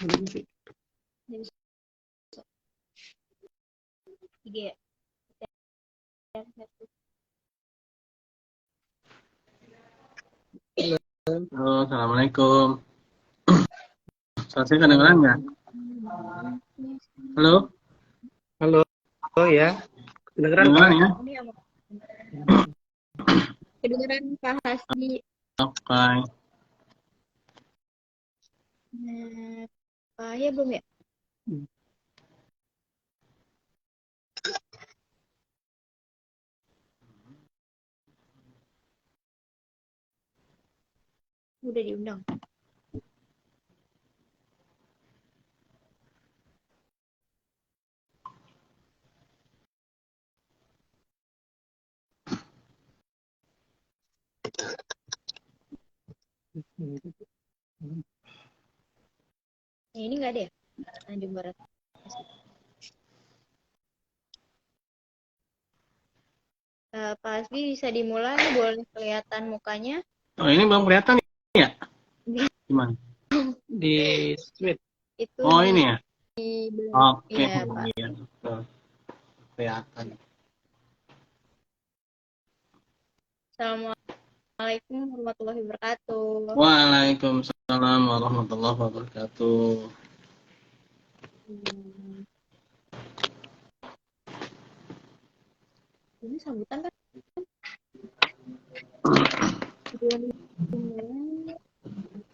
Tiga. Halo, assalamualaikum. Saya kedengeran nggak? Halo, Halo, oh ya, kedengeran Pak? kedengeran ya? Kedengeran Pak Hasbi. Oke. Pak ya belum ya? Udah diundang. Ini nggak ada ya? Tanjung Barat. Pak Hasbi bisa dimulai, boleh kelihatan mukanya. Oh, ini belum kelihatan ya? Gimana? Di Smith. Itu Oh, ini ya? Oke, iya, Pak. iya. Kelihatan. Assalamualaikum warahmatullahi wabarakatuh. Waalaikumsalam warahmatullahi wabarakatuh. Ini sambutan kan?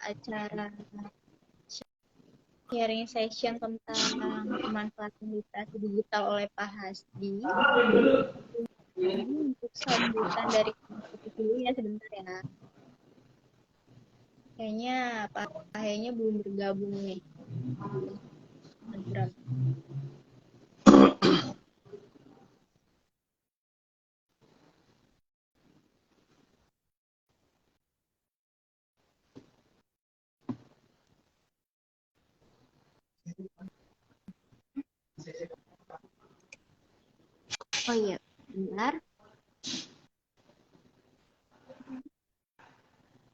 Acara sharing session tentang pemanfaatan literasi digital oleh Pak Hasbi. Ini untuk sambutan dari dulu ya sebentar ya. Kayaknya Pak Henya belum bergabung nih. Program. Oh iya, benar.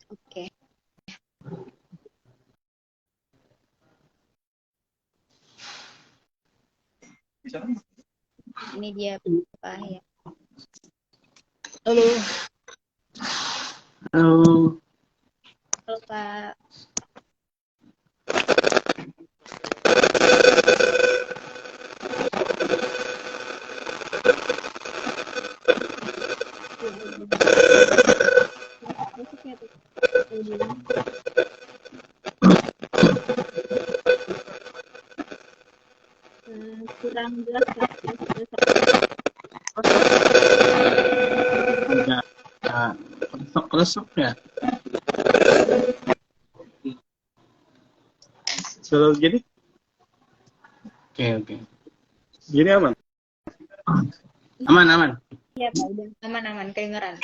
Oke. Ini dia Pak ya. Halo. Halo. Halo Pak. Kurang jelas Kelesok ya? Selalu gini? Oke. Gini aman? Aman. Iya Pak, udah aman kedengeran.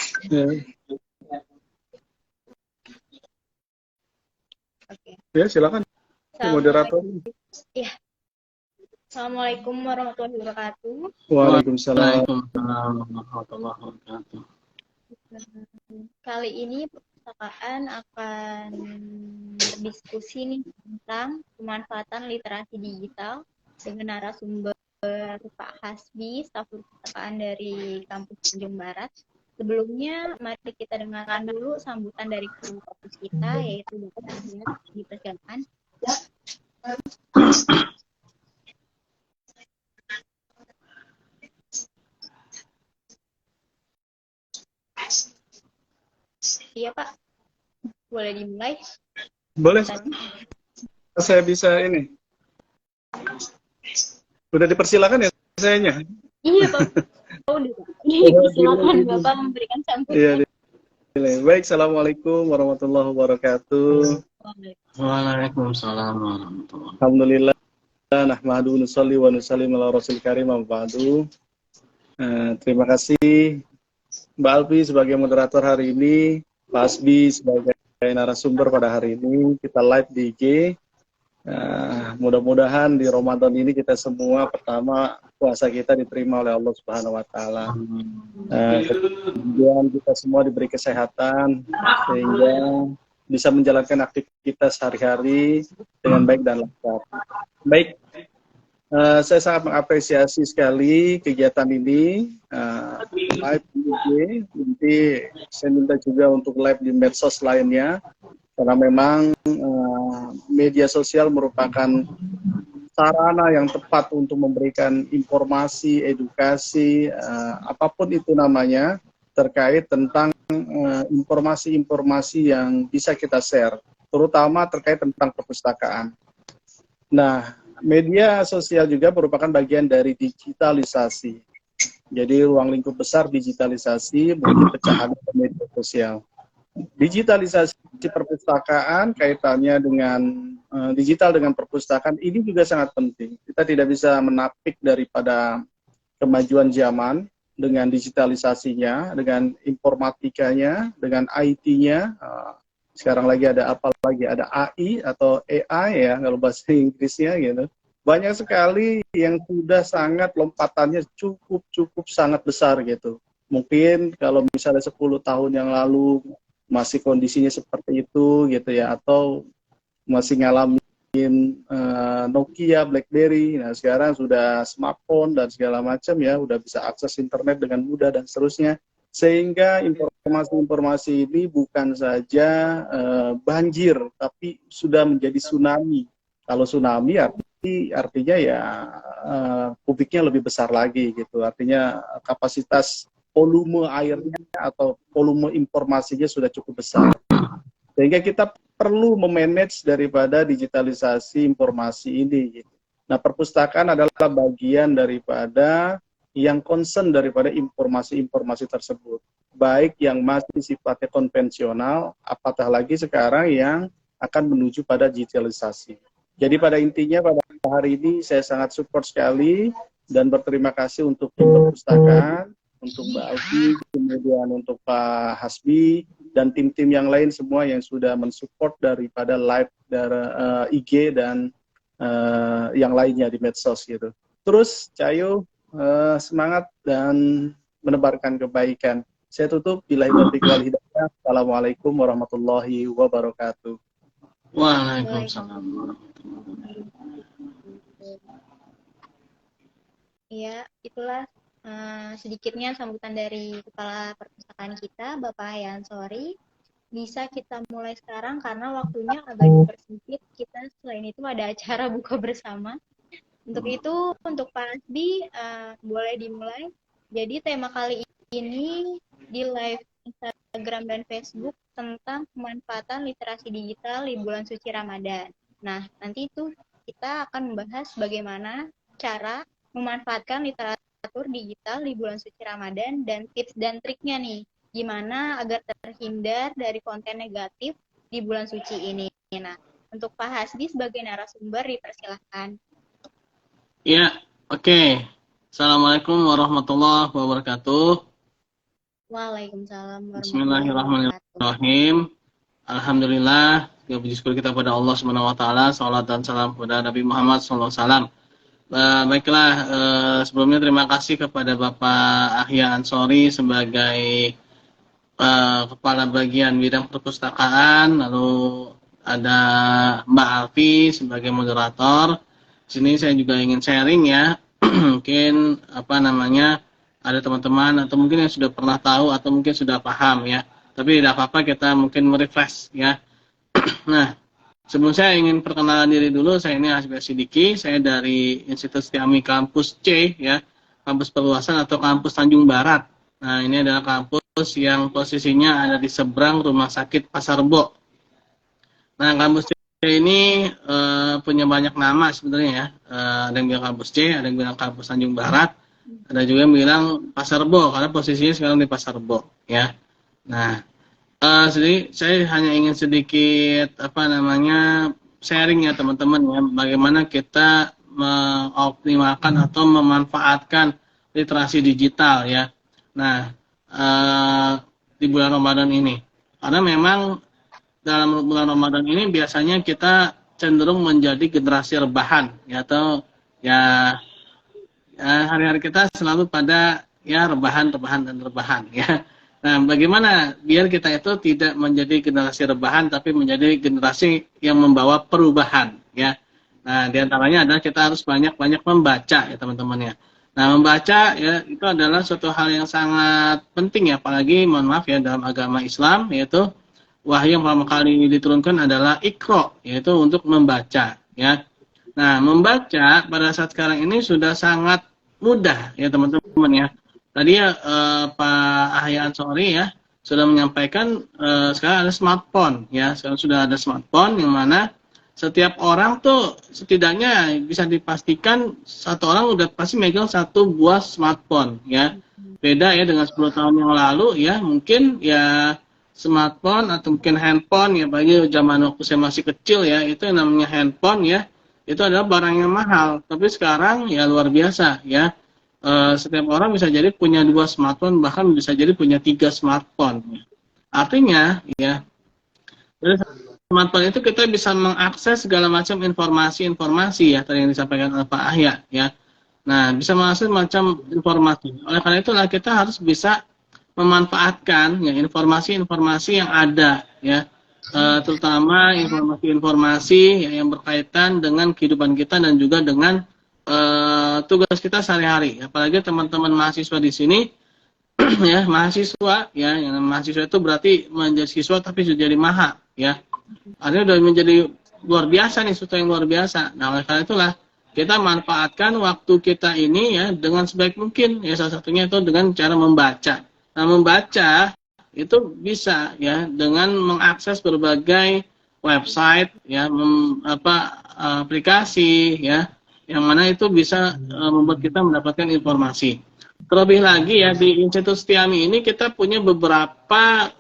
Oke. Ya, silakan. Moderator. Iya. Assalamualaikum warahmatullahi wabarakatuh. Waalaikumsalam warahmatullahi wabarakatuh. Kali ini perpustakaan akan berdiskusi nih tentang pemanfaatan literasi digital dengan narasumber Pak Hasbi, staf perpustakaan dari kampus Tanjung Barat. Sebelumnya, mari kita dengarkan dulu sambutan dari guru fokus kita, yaitu Bapak Ahmad. Dipersilakan. Iya Pak, boleh dimulai? Boleh. Saya bisa ini. Udah dipersilakan ya sayanya? Iya Pak. Silakan Bapak memberikan sambutan. Iya. Baik, assalamualaikum warahmatullahi wabarakatuh. Waalaikumsalam warahmatullahi wabarakatuh. Alhamdulillah. Nahmadu nusalli wa nusallim ala rasul karim ba'du. Terima kasih Mbak Alfi sebagai moderator hari ini, Pak Hasbi sebagai narasumber pada hari ini. Kita live di IG. Mudah-mudahan di Ramadan ini kita semua pertama puasa kita diterima oleh Allah Subhanahu wa taala. Kemudian kita semua diberi kesehatan sehingga bisa menjalankan aktivitas sehari-hari dengan baik dan lancar. Baik, saya sangat mengapresiasi sekali kegiatan ini, live di IG. Nanti saya minta juga untuk live di medsos lainnya, karena memang media sosial merupakan sarana yang tepat untuk memberikan informasi, edukasi, apapun itu namanya, terkait tentang informasi-informasi yang bisa kita share, terutama terkait tentang perpustakaan. Nah, media sosial juga merupakan bagian dari digitalisasi. Jadi ruang lingkup besar digitalisasi menjadi pecahan media sosial. Digitalisasi perpustakaan kaitannya dengan digital dengan perpustakaan ini juga sangat penting. Kita tidak bisa menapik daripada kemajuan zaman dengan digitalisasinya, dengan informatikanya, dengan IT-nya. Sekarang lagi ada apa lagi? Ada AI atau AI ya kalau bahasa Inggrisnya gitu. Banyak sekali yang sudah sangat lompatannya cukup sangat besar gitu. Mungkin kalau misalnya 10 tahun yang lalu masih kondisinya seperti itu gitu ya, atau masih ngalamin Nokia, BlackBerry. Nah, sekarang sudah smartphone dan segala macam ya, udah bisa akses internet dengan mudah dan seterusnya. Sehingga informasi-informasi ini bukan saja banjir, tapi sudah menjadi tsunami. Kalau tsunami artinya ya kubiknya lebih besar lagi gitu. Artinya kapasitas volume airnya atau volume informasinya sudah cukup besar. Sehingga kita perlu memanage daripada digitalisasi informasi ini. Gitu. Nah, perpustakaan adalah bagian daripada yang concern daripada informasi-informasi tersebut. Baik yang masih sifatnya konvensional, apatah lagi sekarang yang akan menuju pada digitalisasi. Jadi pada intinya pada hari ini saya sangat support sekali dan berterima kasih untuk tim perpustakaan, untuk Mbak Alfi, kemudian untuk Pak Hasbi, dan tim-tim yang lain semua yang sudah mensupport daripada live dari IG dan yang lainnya di medsos gitu. Terus Cayo semangat dan menebarkan kebaikan. Saya tutup billahi taufiq wal hidayah. Assalamualaikum warahmatullahi wabarakatuh. Waalaikumsalam. Ya, itulah sedikitnya sambutan dari Kepala Perpustakaan kita, Bapak Hayansori. Bisa kita mulai sekarang karena waktunya agak dipersempit. Kita selain itu ada acara buka bersama. Untuk itu, untuk Pak Hasbi, boleh dimulai. Jadi tema kali ini di live Instagram dan Facebook tentang pemanfaatan literasi digital di bulan suci Ramadan. Nah, nanti itu kita akan membahas bagaimana cara memanfaatkan literatur digital di bulan suci Ramadan dan tips dan triknya nih, gimana agar terhindar dari konten negatif di bulan suci ini. Nah, untuk Pak Hasbi sebagai narasumber dipersilahkan. Ya, oke. Assalamualaikum warahmatullahi wabarakatuh. Waalaikumsalam warahmatullahi wabarakatuh. Bismillahirrahmanirrahim. Alhamdulillah, puji syukur kita pada Allah Subhanahu wa taala, salawat dan salam kepada Nabi Muhammad sallallahu alaihi wasallam. Baiklah, sebelumnya terima kasih kepada Bapak Ahya Ansori sebagai Kepala Bagian Bidang Perpustakaan, lalu ada Mbak Alfi sebagai moderator. Di sini saya juga ingin sharing ya, mungkin ada teman-teman atau mungkin yang sudah pernah tahu atau mungkin sudah paham ya. Tapi tidak apa-apa, kita mungkin merefresh ya. Nah, sebelum saya ingin perkenalan diri dulu, saya ini Hasbi Sidiki, saya dari Institut Setiami Kampus C ya, kampus perluasan atau kampus Tanjung Barat. Nah, ini adalah kampus yang posisinya ada di seberang Rumah Sakit Pasar Rebo. Nah, kampus C ini punya banyak nama sebenarnya ya. Ada yang bilang kampus C, ada yang bilang kampus Tanjung Barat, ada juga yang bilang Pasar Rebo karena posisinya sekarang di Pasar Rebo ya. Nah, jadi saya hanya ingin sedikit sharing ya teman-teman ya, bagaimana kita mengoptimalkan atau memanfaatkan literasi digital ya. Nah, di bulan Ramadan ini, karena memang dalam bulan Ramadan ini biasanya kita cenderung menjadi generasi rebahan ya, atau ya hari-hari kita selalu pada ya rebahan ya. Nah, bagaimana biar kita itu tidak menjadi generasi rebahan tapi menjadi generasi yang membawa perubahan ya. Nah, diantaranya adalah kita harus banyak-banyak membaca ya teman-teman ya. Nah, membaca ya itu adalah suatu hal yang sangat penting ya, apalagi mohon maaf ya dalam agama Islam, yaitu wahyu yang pertama kali diturunkan adalah Iqra, yaitu untuk membaca ya. Nah, membaca pada saat sekarang ini sudah sangat mudah ya teman-teman ya. Tadi ya Pak Ahya Ansori ya sudah menyampaikan sekarang ada smartphone ya. Sekarang sudah ada smartphone yang mana setiap orang tuh setidaknya bisa dipastikan satu orang udah pasti megang satu buah smartphone ya. Beda ya dengan 10 tahun yang lalu ya, mungkin ya smartphone atau mungkin handphone ya, bagi zaman waktu saya masih kecil ya, itu yang namanya handphone ya, itu adalah barang yang mahal. Tapi sekarang ya luar biasa ya. Setiap orang bisa jadi punya 2 smartphone, bahkan bisa jadi punya 3 smartphone. Artinya ya, dari smartphone itu kita bisa mengakses segala macam informasi-informasi ya, tadi yang disampaikan oleh Pak Ahya ya. Nah, bisa mengakses macam informasi. Oleh karena itulah kita harus bisa memanfaatkan ya informasi-informasi yang ada ya, terutama informasi-informasi yang berkaitan dengan kehidupan kita dan juga dengan tugas kita sehari-hari. Apalagi teman-teman mahasiswa di sini ya, mahasiswa ya, yang mahasiswa itu berarti menjadi siswa tapi sudah jadi maha ya. Artinya sudah menjadi luar biasa nih, sesuatu yang luar biasa. Nah, oleh karena itulah kita manfaatkan waktu kita ini ya dengan sebaik mungkin ya, salah satunya itu dengan cara membaca. Nah, membaca itu bisa ya dengan mengakses berbagai website ya, aplikasi ya, yang mana itu bisa membuat kita mendapatkan informasi. Terlebih lagi ya, di Institut Setiami ini kita punya beberapa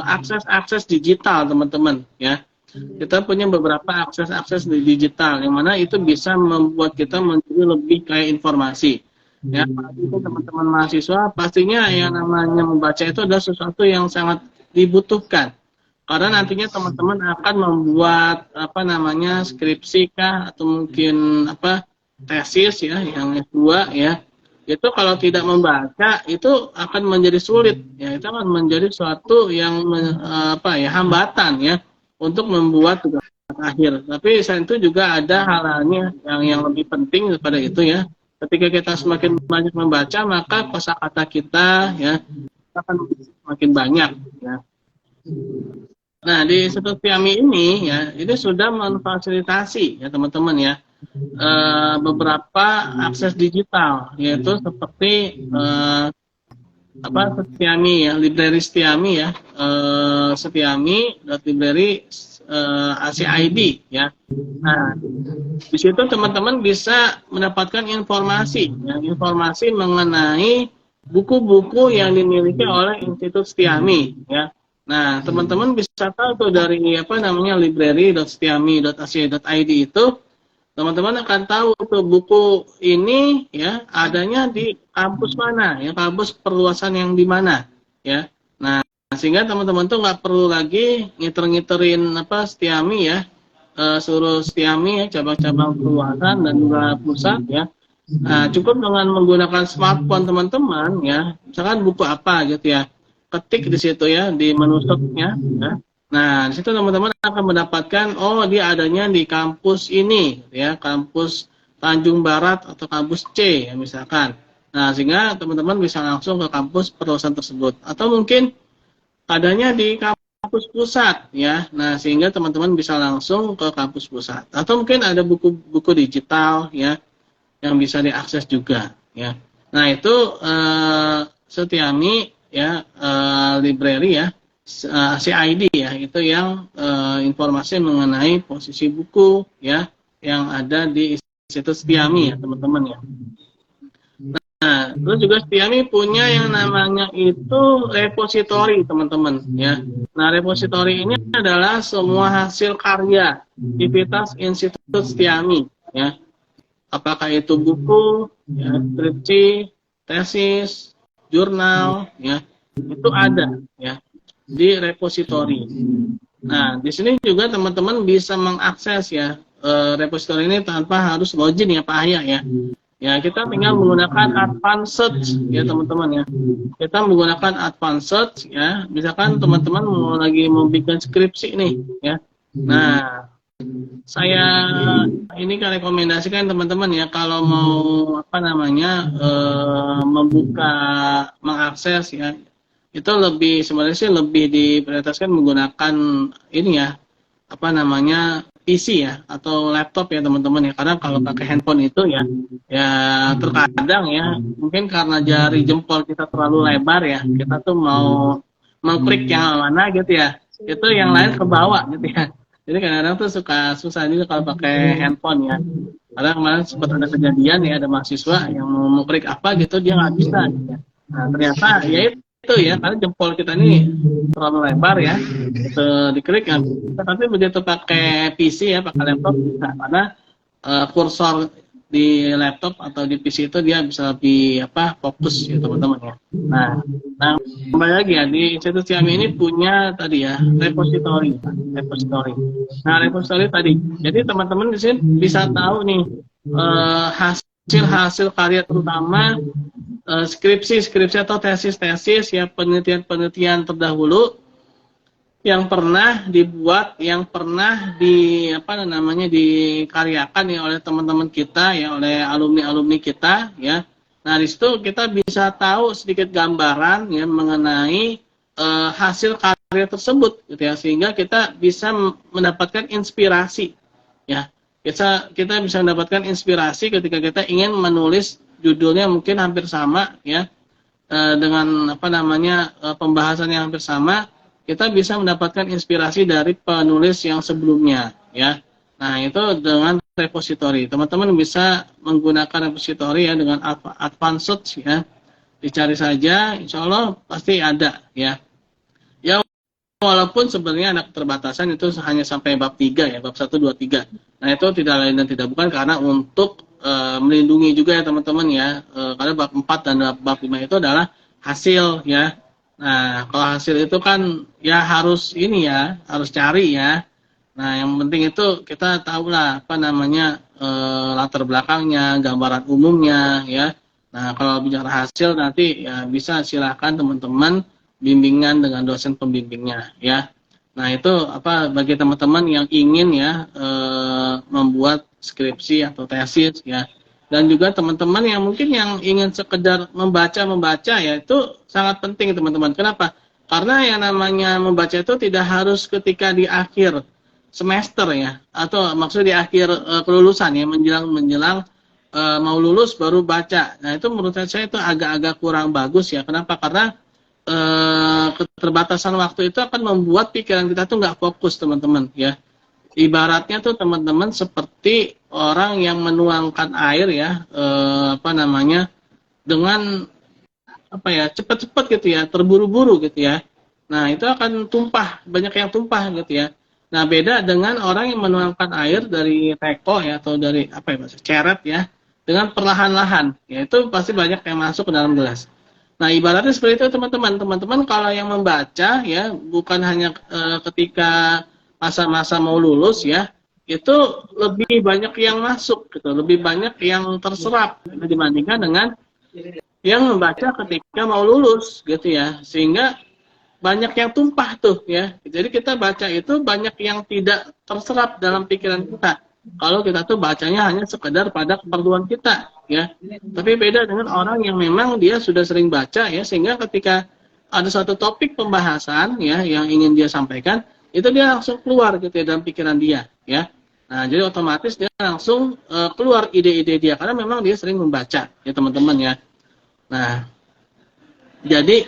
akses-akses digital teman-teman ya. Kita punya beberapa akses-akses di digital yang mana itu bisa membuat kita menjadi lebih kaya informasi. Ya, itu teman-teman mahasiswa pastinya yang namanya membaca itu adalah sesuatu yang sangat dibutuhkan. Karena nantinya teman-teman akan membuat skripsi kah atau mungkin tesis ya yang S2 ya. Itu kalau tidak membaca itu akan menjadi sulit ya, itu akan menjadi suatu yang hambatan ya untuk membuat tugas akhir. Tapi selain itu juga ada hal-halnya yang lebih penting daripada itu ya. Ketika kita semakin banyak membaca, maka kosakata kita ya akan semakin banyak ya. Nah, di Institut Setiami ini ya, ini sudah memfasilitasi ya teman-teman ya, beberapa akses digital, yaitu seperti Setiami ya, library Setiami ya, Setiami.library ACID ya. Nah, di situ teman-teman bisa mendapatkan informasi ya, informasi mengenai buku-buku yang dimiliki oleh Institut Setiami ya. Nah, teman-teman bisa tahu tuh dari library.setiami.ac.id itu, teman-teman akan tahu tuh buku ini ya adanya di kampus mana ya, kampus perluasan yang di mana ya. Nah, sehingga teman-teman tuh nggak perlu lagi ngiter-ngiterin Setiami ya, seluruh Setiami ya, cabang-cabang perluasan dan juga pusat ya. Nah, cukup dengan menggunakan smartphone teman-teman ya, misalkan buku apa gitu ya, ketik di situ ya, di menu search-nya ya. Nah, di situ teman-teman akan mendapatkan dia adanya di kampus ini ya, kampus Tanjung Barat atau kampus C ya misalkan. Nah, sehingga teman-teman bisa langsung ke kampus perluasan tersebut, atau mungkin adanya di kampus pusat ya. Nah, sehingga teman-teman bisa langsung ke kampus pusat, atau mungkin ada buku-buku digital ya yang bisa diakses juga ya. Nah, itu Setiami ya, library ya, CID ya, itu yang informasi mengenai posisi buku ya yang ada di Institut Setiami ya teman-teman ya. Nah, terus juga Setiami punya yang namanya itu repositori teman-teman ya. Nah, repositori ini adalah semua hasil karya aktivitas Institut Setiami ya. Apakah itu buku, ya, skripsi, tesis, jurnal, ya, itu ada ya di repositori. Nah, di sini juga teman-teman bisa mengakses ya repositori ini tanpa harus login ya Pak Ahya ya. Ya, kita tinggal menggunakan advanced search ya teman-teman ya. Kita menggunakan advanced search ya. Misalkan teman-teman mau bikin skripsi nih ya. Nah, Saya ini kan rekomendasikan teman-teman ya, kalau mau apa namanya membuka, mengakses ya, itu lebih sebenarnya sih lebih diprioritaskan menggunakan ini ya, apa namanya, PC ya atau laptop ya teman-teman ya. Karena kalau pakai handphone itu ya, ya terkadang ya mungkin karena jari jempol kita terlalu lebar ya, kita tuh mau mengklik yang mana gitu ya, itu yang lain ke bawah gitu ya. Jadi kadang-kadang tuh suka susah juga kalau pakai handphone ya. Karena kemarin sempat ada kejadian ya, ada mahasiswa yang mau mengklik apa gitu dia nggak bisa gitu ya. Nah ternyata ya itu ya, karena jempol kita ini terlalu lebar ya, itu diklik kan. Tapi begitu pakai PC ya, pakai laptop bisa, karena kursor di laptop atau di PC itu dia bisa lebih apa, fokus ya teman-teman ya. Nah kembali lagi ya, di institusi kami ini punya tadi ya repository. Nah repository tadi, jadi teman-teman di sini bisa tahu nih hasil karya, terutama skripsi atau tesis ya, penelitian terdahulu yang pernah dibuat, yang pernah di apa namanya dikaryakan ya oleh teman-teman kita ya, oleh alumni kita ya. Nah di situ kita bisa tahu sedikit gambaran ya mengenai hasil karya tersebut gitu ya, sehingga kita bisa mendapatkan inspirasi ya. Kita bisa mendapatkan inspirasi ketika kita ingin menulis judulnya mungkin hampir sama ya, dengan apa namanya pembahasan yang hampir sama, kita bisa mendapatkan inspirasi dari penulis yang sebelumnya ya. Nah itu dengan repository, teman-teman bisa menggunakan repository ya dengan advanced search ya, dicari saja, insya Allah pasti ada ya. Ya walaupun sebenarnya ada keterbatasan, itu hanya sampai bab 3 ya, bab 1, 2, 3. Nah itu tidak lain dan tidak bukan karena untuk melindungi juga ya teman-teman ya, karena bab 4 dan bab 5 itu adalah hasil ya. Nah kalau hasil itu kan ya harus ini ya, harus cari ya. Nah yang penting itu kita tahulah apa namanya latar belakangnya, gambaran umumnya ya. Nah kalau bicara hasil nanti ya bisa silakan teman-teman bimbingan dengan dosen pembimbingnya ya. Nah itu apa bagi teman-teman yang ingin ya membuat skripsi atau tesis ya, dan juga teman-teman yang mungkin yang ingin sekedar membaca ya, itu sangat penting teman-teman. Kenapa? Karena yang namanya membaca itu tidak harus ketika di akhir semester ya, atau maksudnya di akhir kelulusan ya, menjelang mau lulus baru baca. Nah itu menurut saya itu agak-agak kurang bagus ya. Kenapa? Karena keterbatasan waktu itu akan membuat pikiran kita tuh nggak fokus teman-teman ya. Ibaratnya tuh teman-teman seperti orang yang menuangkan air ya, apa namanya, dengan apa ya, cepat-cepat gitu ya, terburu-buru gitu ya. Nah itu akan tumpah, banyak yang tumpah gitu ya. Nah beda dengan orang yang menuangkan air dari teko ya, atau dari apa ya, ceret ya, dengan perlahan-lahan ya, itu pasti banyak yang masuk ke dalam gelas. Nah, ibaratnya seperti itu teman-teman. Teman-teman kalau yang membaca ya, bukan hanya ketika masa-masa mau lulus ya, itu lebih banyak yang masuk gitu, lebih banyak yang terserap gitu, dibandingkan dengan yang membaca ketika mau lulus gitu ya. Sehingga banyak yang tumpah tuh ya. Jadi kita baca itu banyak yang tidak terserap dalam pikiran kita. Kalau kita tuh bacanya hanya sekedar pada keperluan kita ya. Tapi beda dengan orang yang memang dia sudah sering baca ya, sehingga ketika ada satu topik pembahasan ya yang ingin dia sampaikan, itu dia langsung keluar gitu ya dalam pikiran dia ya. Nah, jadi otomatis dia langsung keluar ide-ide dia karena memang dia sering membaca ya teman-teman ya. Nah, jadi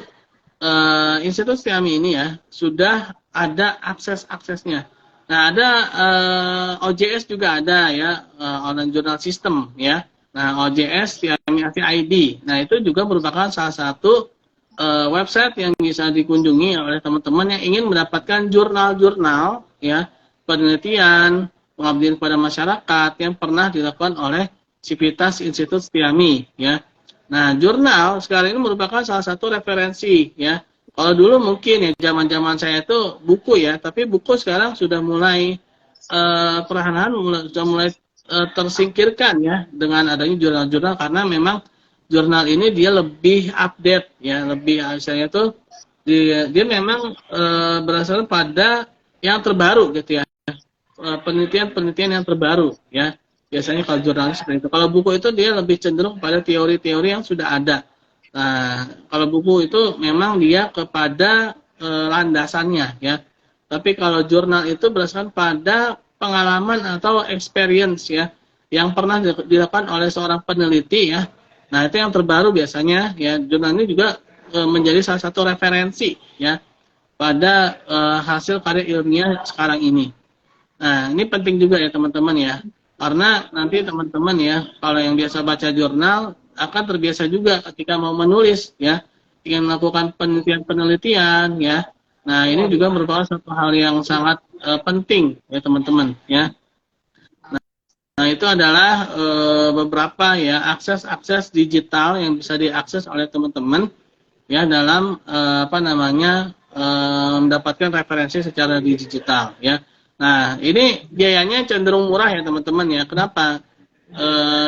institusi kami ini ya sudah ada aksesnya. Nah ada OJS juga ada ya, online journal system ya. Nah OJS Tiami ID. Nah itu juga merupakan salah satu website yang bisa dikunjungi oleh teman-teman yang ingin mendapatkan jurnal-jurnal ya, penelitian, pengabdian kepada masyarakat yang pernah dilakukan oleh Sivitas Institut Tiami ya. Nah, jurnal sekarang ini merupakan salah satu referensi ya. Kalau dulu mungkin ya zaman-zaman saya itu buku ya, tapi buku sekarang sudah mulai perlahan-lahan sudah mulai tersingkirkan ya dengan adanya jurnal-jurnal, karena memang jurnal ini dia lebih update ya, lebih misalnya itu dia memang berdasarkan pada yang terbaru gitu ya. penelitian-penelitian yang terbaru, ya. Biasanya kalau jurnalis seperti itu. Kalau buku itu dia lebih cenderung pada teori-teori yang sudah ada. Nah, kalau buku itu memang dia kepada landasannya, ya. Tapi kalau jurnal itu berdasarkan pada pengalaman atau experience, ya, yang pernah dilakukan oleh seorang peneliti, ya. Nah, itu yang terbaru biasanya, ya. Jurnal ini juga menjadi salah satu referensi, ya, pada hasil karya ilmiah sekarang ini. Nah, ini penting juga ya teman-teman ya. Karena nanti teman-teman ya, kalau yang biasa baca jurnal akan terbiasa juga ketika mau menulis ya, ingin melakukan penelitian ya. Nah, ini juga merupakan satu hal yang sangat penting ya teman-teman ya. Nah, itu adalah beberapa ya akses digital yang bisa diakses oleh teman-teman ya dalam mendapatkan referensi secara digital ya. Nah, ini biayanya cenderung murah ya teman-teman ya. Kenapa?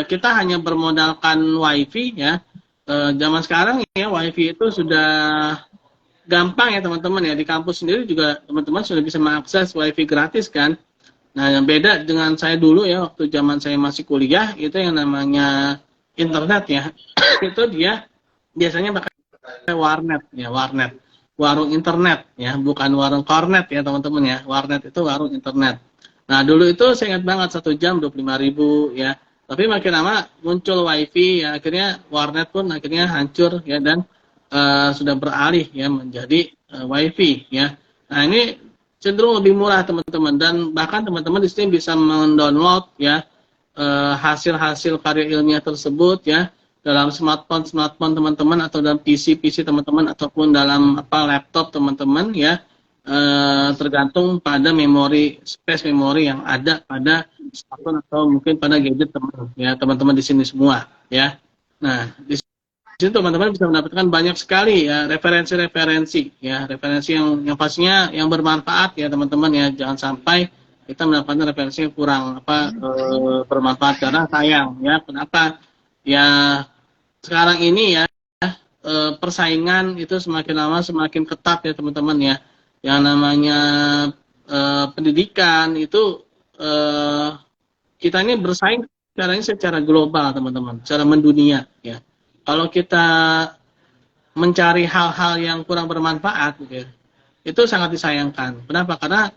Kita hanya bermodalkan wifi ya. Zaman sekarang ya wifi itu sudah gampang ya teman-teman ya. Di kampus sendiri juga teman-teman sudah bisa mengakses wifi gratis kan. Nah, yang beda dengan saya dulu ya, waktu zaman saya masih kuliah, itu yang namanya internet ya. Itu dia biasanya pakai warnet ya, warnet. Warung internet ya, bukan warung kornet ya teman-teman ya. Warnet itu warung internet. Nah, dulu itu saya ingat banget 1 jam 25.000 ya. Tapi makin lama muncul wifi ya, akhirnya warnet pun akhirnya hancur ya, dan sudah beralih ya menjadi wifi ya. Nah, ini cenderung lebih murah teman-teman, dan bahkan teman-teman di sini bisa mendownload ya hasil-hasil karya ilmiah tersebut ya dalam smartphone teman-teman atau dalam PC teman-teman ataupun dalam laptop teman-teman ya, tergantung pada space memori yang ada pada smartphone atau mungkin pada gadget teman-teman di sini semua ya. Nah, di sini teman-teman bisa mendapatkan banyak sekali ya referensi yang pastinya yang bermanfaat ya teman-teman ya. Jangan sampai kita mendapatkan referensi yang kurang bermanfaat, karena sayang ya. Kenapa? Ya, sekarang ini ya persaingan itu semakin lama semakin ketat ya teman-teman ya. Yang namanya pendidikan itu kita ini bersaing secara global teman-teman, secara mendunia ya. Kalau kita mencari hal-hal yang kurang bermanfaat gitu ya, itu sangat disayangkan. Kenapa? Karena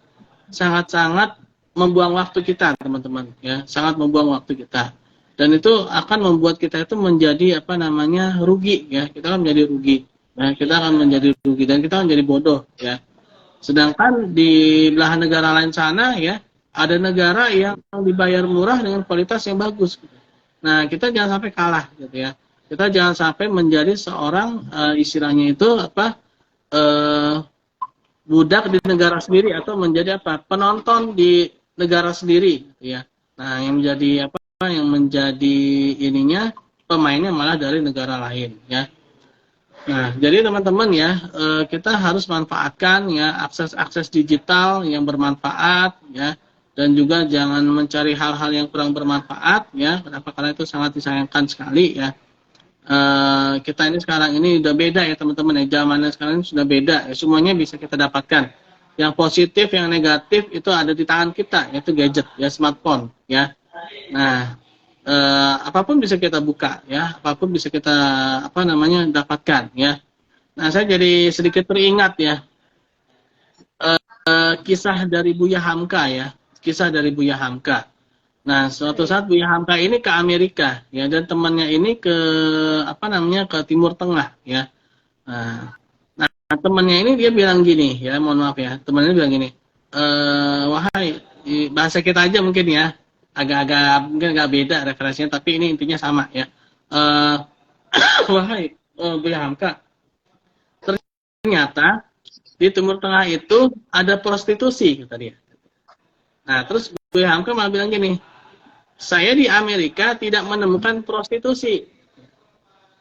sangat-sangat membuang waktu kita teman-teman ya, sangat membuang waktu kita. Dan itu akan membuat kita itu menjadi rugi ya. Kita akan menjadi rugi. Nah, kita akan menjadi rugi dan kita akan menjadi bodoh ya. Sedangkan di belahan negara lain sana ya, ada negara yang dibayar murah dengan kualitas yang bagus. Nah, kita jangan sampai kalah gitu ya. Kita jangan sampai menjadi seorang istilahnya itu budak di negara sendiri, atau menjadi penonton di negara sendiri gitu ya. Nah, yang menjadi pemainnya malah dari negara lain ya. Nah, jadi teman-teman ya, kita harus manfaatkan ya akses digital yang bermanfaat ya, dan juga jangan mencari hal-hal yang kurang bermanfaat ya. Kenapa? Karena itu sangat disayangkan sekali ya. Kita ini sekarang ini udah beda ya teman-teman ya. Zamannya sekarang ini sudah beda ya. Semuanya bisa kita dapatkan. Yang positif, yang negatif itu ada di tangan kita, yaitu gadget ya, smartphone ya. Nah, apapun bisa kita buka ya, apapun bisa kita dapatkan ya. Nah, saya jadi sedikit teringat ya kisah dari Buya Hamka ya, kisah dari Buya Hamka. Nah, suatu saat Buya Hamka ini ke Amerika ya, dan temannya ini ke ke Timur Tengah ya. Nah, temannya ini dia bilang gini ya, mohon maaf ya, temannya bilang gini, wahai, bahasa kita aja mungkin ya, agak mungkin agak beda referensinya, tapi ini intinya sama ya. Wahai Buya Hamka, ternyata di Timur Tengah itu ada prostitusi, kata dia. Nah, terus Buya Hamka malah bilang gini, saya di Amerika tidak menemukan prostitusi.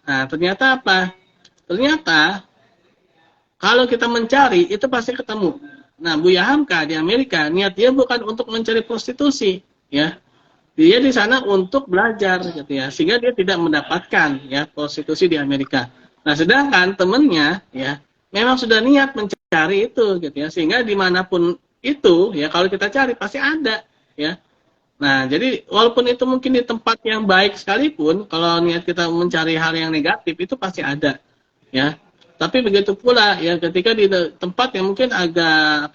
Nah, ternyata apa? Ternyata kalau kita mencari itu pasti ketemu. Nah, Buya Hamka di Amerika niat dia bukan untuk mencari prostitusi ya. Dia di sana untuk belajar gitu ya, sehingga dia tidak mendapatkan ya prostitusi di Amerika. Nah, sedangkan temennya ya memang sudah niat mencari itu gitu ya, sehingga dimanapun itu ya kalau kita cari pasti ada ya. Nah, jadi walaupun itu mungkin di tempat yang baik sekalipun, kalau niat kita mencari hal yang negatif itu pasti ada, ya. Tapi begitu pula ya ketika di tempat yang mungkin agak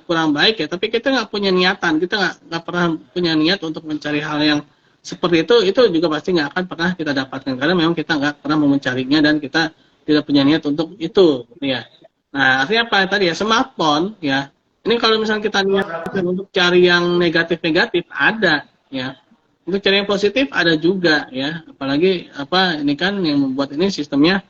kurang baik ya, tapi kita nggak punya niatan, kita nggak pernah punya niat untuk mencari hal yang seperti itu juga pasti nggak akan pernah kita dapatkan karena memang kita nggak pernah mau mencarinya dan kita tidak punya niat untuk itu, ya. Nah, artinya apa tadi ya smartphone ya. Ini kalau misalnya kita niatkan untuk cari yang negatif-negatif ada ya. Untuk cari yang positif ada juga ya. Apalagi ini kan yang membuat ini sistemnya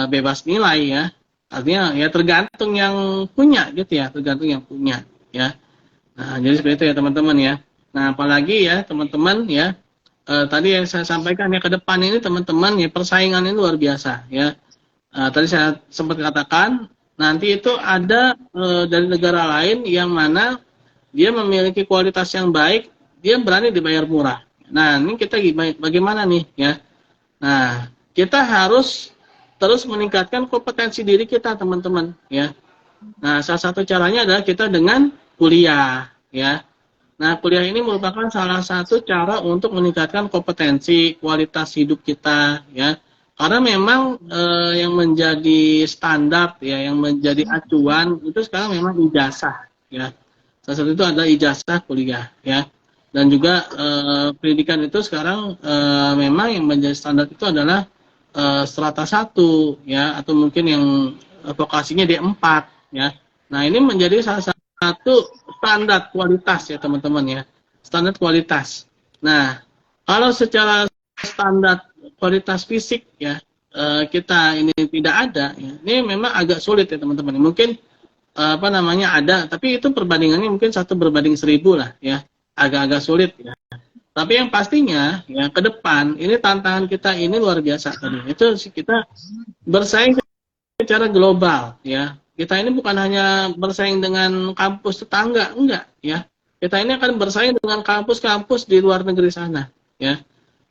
bebas nilai ya. Artinya ya tergantung yang punya gitu ya, tergantung yang punya ya. Nah, jadi seperti itu ya teman-teman ya. Nah, apalagi ya teman-teman ya tadi yang saya sampaikan ya ke depan ini teman-teman ya persaingan ini luar biasa ya. Tadi saya sempat katakan nanti itu ada dari negara lain yang mana dia memiliki kualitas yang baik, dia berani dibayar murah. Nah, ini kita bagaimana nih ya? Nah, kita harus terus meningkatkan kompetensi diri kita, teman-teman ya. Nah, salah satu caranya adalah kita dengan kuliah ya. Nah, kuliah ini merupakan salah satu cara untuk meningkatkan kompetensi kualitas hidup kita ya. Karena memang yang menjadi standar ya, yang menjadi acuan itu sekarang memang ijazah ya. Salah satu itu adalah ijazah kuliah ya. Dan juga pendidikan itu sekarang memang yang menjadi standar itu adalah strata 1 ya, atau mungkin yang vokasinya D4 ya. Nah, ini menjadi salah satu standar kualitas ya teman-teman ya. Standar kualitas. Nah, kalau secara standar kualitas fisik ya kita ini tidak ada ya. Ini memang agak sulit ya teman-teman. Mungkin ada, tapi itu perbandingannya mungkin 1 berbanding 1000 lah ya. Agak-agak sulit ya. Tapi yang pastinya ya ke depan ini tantangan kita ini luar biasa tadi. Itu kita bersaing secara global ya. Kita ini bukan hanya bersaing dengan kampus tetangga, enggak ya. Kita ini akan bersaing dengan kampus-kampus di luar negeri sana ya.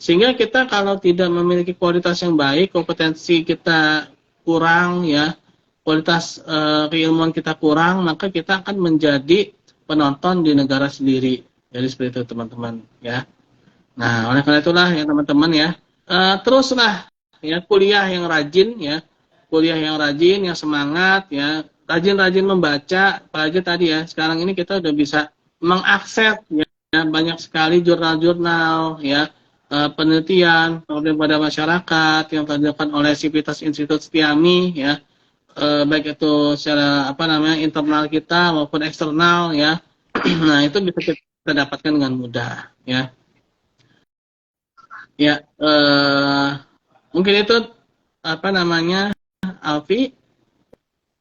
Sehingga kita kalau tidak memiliki kualitas yang baik, kompetensi kita kurang ya, kualitas keilmuan kita kurang, maka kita akan menjadi penonton di negara sendiri. Jadi seperti itu teman-teman ya. Nah, oleh karena itulah ya teman-teman ya, teruslah ya kuliah yang rajin ya, kuliah yang rajin, yang semangat ya, rajin-rajin membaca. Apalagi tadi ya, sekarang ini kita udah bisa mengakses ya banyak sekali jurnal-jurnal ya. Penelitian pada masyarakat yang dilakukan oleh Sivitas Institut Setiami ya, baik itu secara internal kita maupun eksternal ya. Nah, itu bisa kita dapatkan dengan mudah ya. Ya, mungkin itu Alfi.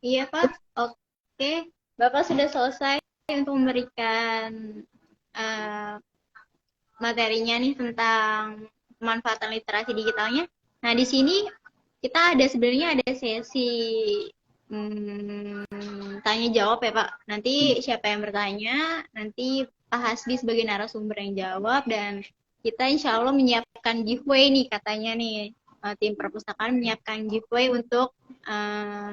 Iya Pak, oke. Bapak sudah selesai untuk memberikan materinya nih tentang pemanfaatan literasi digitalnya. Nah, di sini kita sebenarnya ada sesi tanya jawab ya Pak. Nanti siapa yang bertanya, nanti Pak Hasbi sebagai narasumber yang jawab, dan kita insya Allah menyiapkan giveaway nih katanya nih. Tim perpustakaan menyiapkan giveaway untuk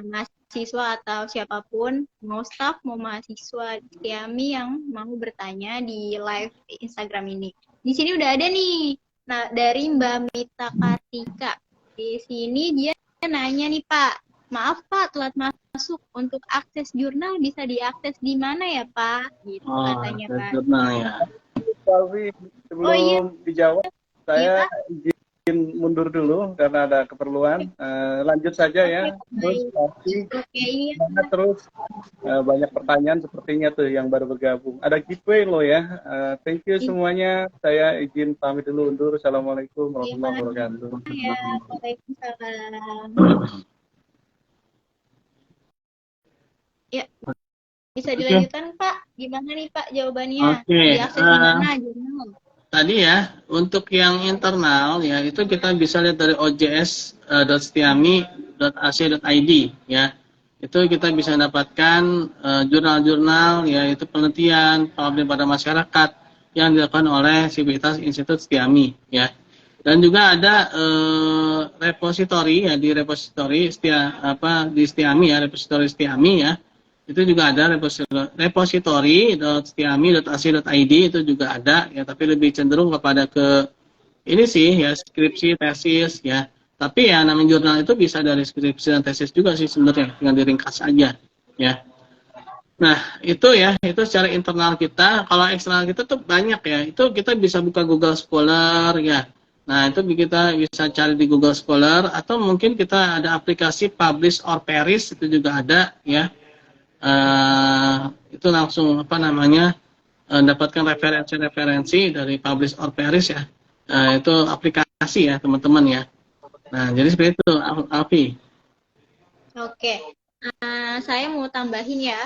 mahasiswa atau siapapun, mau staff, mau mahasiswa Setiami yang mau bertanya di live Instagram ini. Di sini udah ada nih. Nah, dari Mbak Mita Kartika. Di sini dia nanya nih Pak, maaf Pak telat masuk, untuk akses jurnal bisa diakses di mana ya Pak? Gitu katanya Pak. Jurnal ya. Sebelum dijawab, saya izin mundur dulu karena ada keperluan. Lanjut saja ya. Terus banyak pertanyaan sepertinya tuh yang baru bergabung. Ada giveaway loh ya. Thank you semuanya. Saya izin pamit dulu undur. Assalamualaikum warahmatullahi wabarakatuh. Waalaikumsalam. Ya. Bisa dilanjutkan Pak? Gimana nih Pak jawabannya? Diakses di mana jurnal? Tadi ya, untuk yang internal ya itu kita bisa lihat dari ojs.setiami.ac.id ya. Itu kita bisa dapatkan jurnal-jurnal ya, itu penelitian pengabdian pada masyarakat yang dilakukan oleh Sivitas Institut Setiami ya. Dan juga ada repositori ya, di repositori di Setiami ya, repositori Setiami ya. Itu juga ada repository.stiami.ac.id, itu juga ada ya, tapi lebih cenderung kepada ke ini sih ya, skripsi, tesis ya. Tapi ya namanya jurnal itu bisa dari skripsi dan tesis juga sih sebenarnya, tinggal diringkas aja ya. Nah, itu ya, itu secara internal kita. Kalau eksternal kita tuh banyak ya. Itu kita bisa buka Google Scholar ya. Nah, itu kita bisa cari di Google Scholar, atau mungkin kita ada aplikasi Publish or Perish, itu juga ada ya. Itu langsung apa namanya, dapatkan referensi-referensi dari Publish or Perish ya. Itu aplikasi ya teman-teman ya. Nah, jadi seperti itu, Alfi. Oke. Saya mau tambahin ya.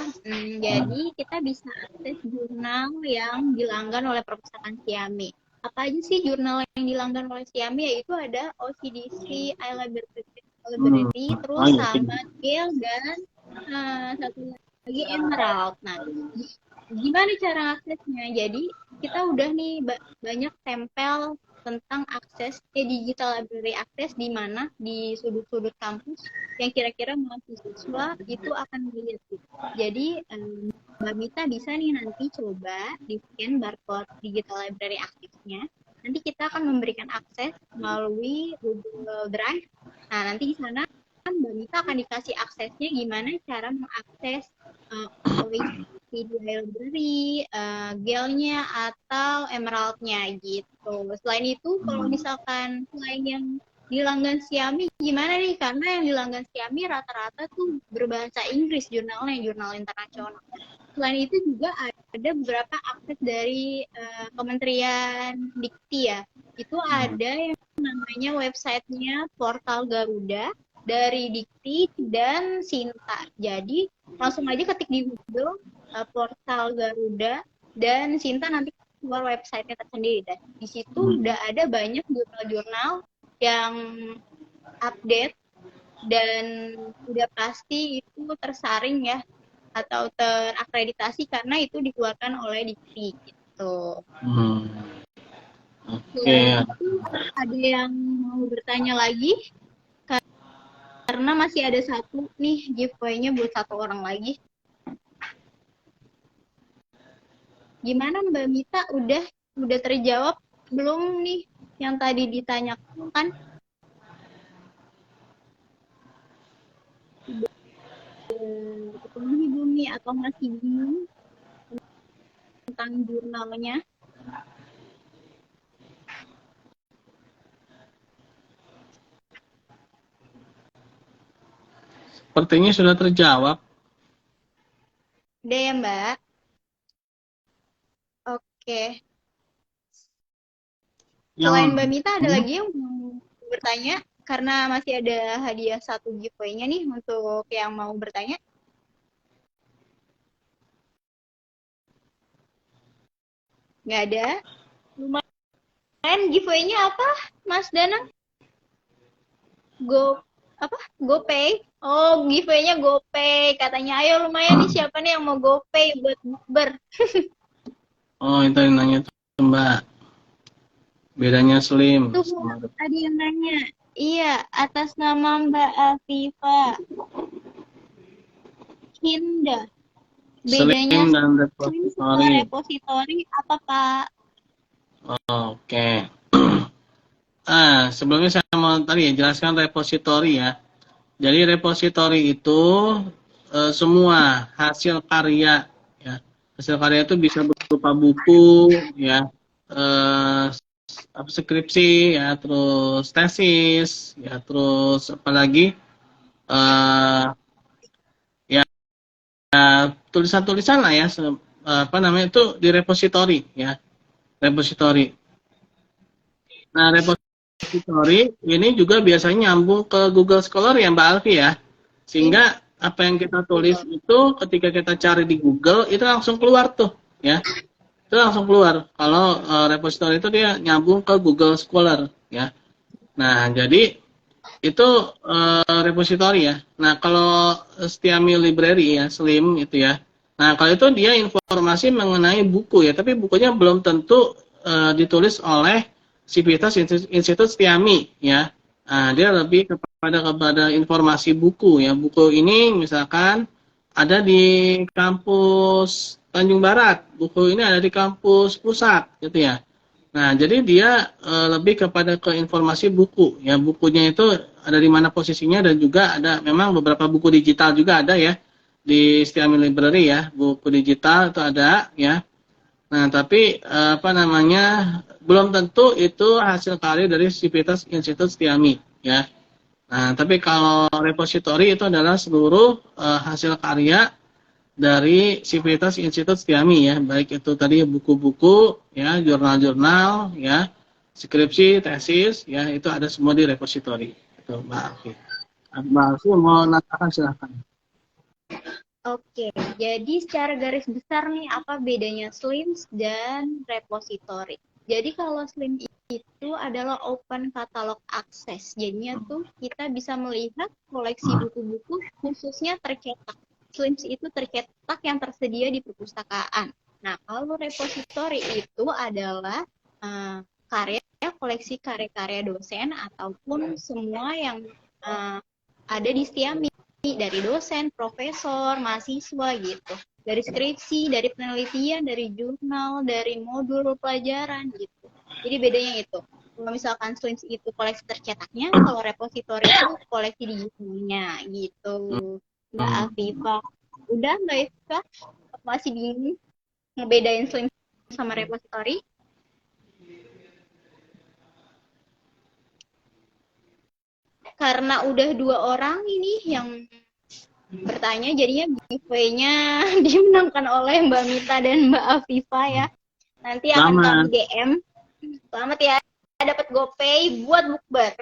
Jadi kita bisa akses jurnal yang dilanggan oleh Perpustakaan Siami. Apa aja sih jurnal yang dilanggan oleh Siami? Yaitu ada OCDC, iLibrary, terus sama Gale, dan satu lagi Emerald. Nah, gimana cara aksesnya? Jadi kita udah nih banyak tempel tentang akses digital library akses di mana di sudut-sudut kampus yang kira-kira mahasiswa itu akan melihat. Jadi Mbak Mita bisa nih nanti coba di scan barcode digital library aksesnya. Nanti kita akan memberikan akses melalui Google Drive. Nah, nanti di sana Mbak Mita akan dikasih aksesnya gimana cara mengakses video library, Gale-nya atau Emerald-nya gitu. Selain itu, kalau misalkan selain yang di langgan Siami gimana nih? Karena yang di langgan Siami rata-rata tuh berbahasa Inggris jurnalnya, jurnal internasional. Selain itu juga ada beberapa akses dari Kementerian Dikti ya. Itu ada yang namanya websitenya Portal Garuda dari Dikti dan Sinta. Jadi langsung aja ketik di Google Portal Garuda dan Sinta, nanti keluar websitenya tersendiri. Dan di situ udah ada banyak jurnal-jurnal yang update dan udah pasti itu tersaring ya atau terakreditasi karena itu dikeluarkan oleh Dikti gitu. Oke. Ada yang mau bertanya lagi? Karena masih ada satu nih giveaway-nya buat satu orang lagi. Gimana Mbak Mita, udah terjawab belum nih yang tadi ditanyakan? Kepenuhi bumi atau masih bingung tentang jurnalnya? Sepertinya sudah terjawab. Udah ya Mbak? Oke. Selain Mbak Mita, ada lagi yang mau bertanya? Karena masih ada hadiah satu giveaway-nya nih untuk yang mau bertanya. Nggak ada? Lumayan, giveaway-nya apa, Mas Danang? GoPay? Oh, giveaway-nya GoPay. Katanya, ayo lumayan nih, siapa nih yang mau GoPay buat bukber? Oh, itu yang nanya tuh Mbak. Bedanya Slim. Tuh, ada yang nanya. Iya, atas nama Mbak Afifa. Hinda. Bedanya Slim dan repository. Repository apa, Pak? Oke. Sebelumnya saya mau tadi ya jelaskan repository ya. Jadi repository itu semua hasil karya ya. Hasil karya itu bisa berupa buku ya, skripsi ya, terus tesis ya, terus apalagi ya tulisan-tulisan lah ya, apa namanya itu di repository ya, repository. Nah, repository ini juga biasanya nyambung ke Google Scholar ya Mbak Alfi ya, sehingga apa yang kita tulis itu ketika kita cari di Google itu langsung keluar tuh ya, itu langsung keluar. Kalau repository itu dia nyambung ke Google Scholar ya. Nah, jadi itu repository ya. Nah, kalau Stiami Library ya, Slim itu ya. Nah, kalau itu dia informasi mengenai buku ya, tapi bukunya belum tentu ditulis oleh Sivitas Institut Stiami ya. Nah, dia lebih kepada informasi buku ya. Buku ini misalkan ada di kampus Tanjung Barat, buku ini ada di kampus pusat, gitu ya. Nah, jadi dia lebih kepada ke informasi buku, ya bukunya itu ada di mana posisinya dan juga ada memang beberapa buku digital juga ada ya di Setiami Library ya, buku digital itu ada ya. Nah, tapi apa namanya belum tentu itu hasil karya dari Sivitas Institut Setiami ya. Nah, tapi kalau repository itu adalah seluruh hasil karya dari Sivitas Institut Setiami ya, baik itu tadi buku-buku ya, jurnal-jurnal ya, skripsi, tesis ya, itu ada semua di repository. Itu Mbak Alfi. Mbak Alfi mau nanyakan silahkan. Oke, jadi secara garis besar nih apa bedanya SLIMS dan repository? Jadi kalau SLIMS itu adalah open catalog access. Jadinya tuh kita bisa melihat koleksi buku-buku khususnya tercetak. SLIMS itu tercetak yang tersedia di perpustakaan. Nah, kalau repository itu adalah karya koleksi karya-karya dosen ataupun semua yang ada di Setiami dari dosen, profesor, mahasiswa gitu. Dari skripsi, dari penelitian, dari jurnal, dari modul pelajaran gitu. Jadi bedanya itu. Kalau misalkan SLIMS itu koleksi tercetaknya, kalau repositori itu koleksi digitalnya gitu. Mbak Afifa. Udah Mbak Afifa? Masih bingung ngebedain SLIMS sama repositori? Karena udah 2 orang ini yang bertanya, jadinya giveaway-nya dimenangkan oleh Mbak Mita dan Mbak Afifa ya. Nanti akan kami DM. Selamat ya, dapat GoPay buat bukber.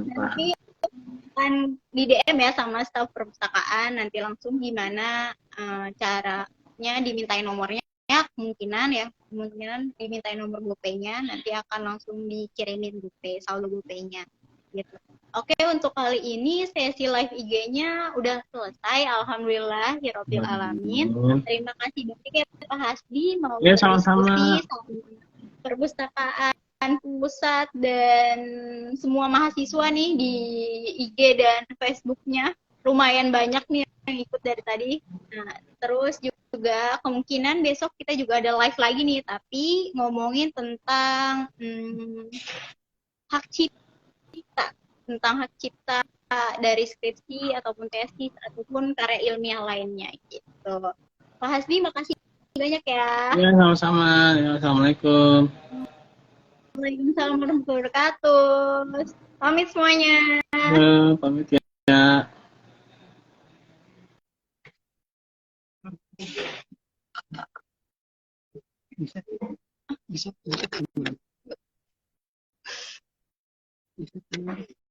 Nanti akan di DM ya sama staf perpustakaan, nanti langsung gimana caranya dimintain nomornya. Kemungkinan dimintain nomor GoPay-nya, nanti akan langsung dikirimin GoPay, saldo GoPay-nya gitu. Oke, untuk kali ini sesi live IG-nya udah selesai. Alhamdulillah, ya Rabbil Alamin. Terima kasih banyak ya Pak Hasbi mau berdiskusi sama perpustakaan pusat dan semua mahasiswa nih di IG dan Facebook-nya. Lumayan banyak nih yang ikut dari tadi. Nah, terus juga kemungkinan besok kita juga ada live lagi nih, tapi ngomongin tentang hak cipta. Tentang hak cipta dari skripsi ataupun tesis ataupun karya ilmiah lainnya gitu. Pak Hasbi, makasih banyak ya. Ya, sama-sama. Ya, Assalamualaikum. Waalaikumsalam warahmatullahi wabarakatuh. Pamit semuanya. Ya, pamit ya. Bisa.